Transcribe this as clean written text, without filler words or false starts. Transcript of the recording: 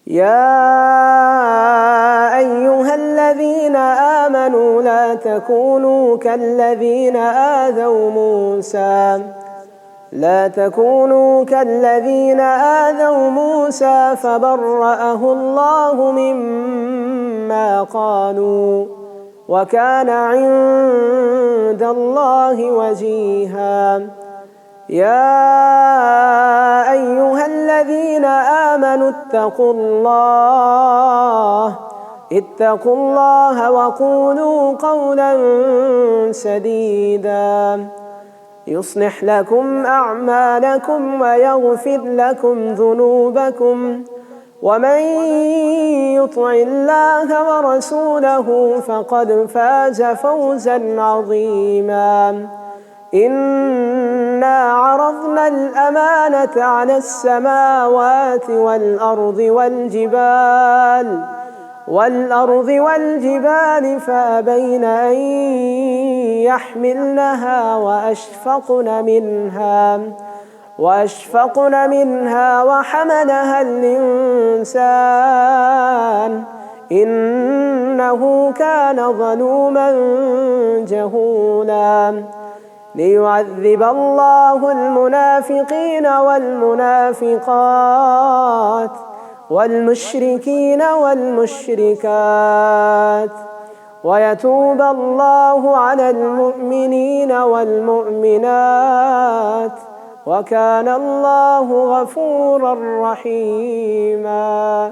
يا أيها الذين آمنوا لا تكونوا كالذين آذوا موسى فبرأه الله مما قالوا وكان عند الله وجيها. يا أيها الذين آمنوا اتقوا الله وقولوا قولا سديدا يصلح لكم أعمالكم ويغفر لكم ذنوبكم ومن يطع الله ورسوله فقد فاز فوزا عظيما. إنا عرضنا الأمانة على السماوات والأرض والجبال فأبين أن يحملنها وأشفقن منها وحملها الإنسان إنه كان ظلوما جهولا. ليعذب الله المنافقين والمنافقات والمشركين والمشركات ويتوب الله على المؤمنين والمؤمنات وكان الله غفورا رحيما.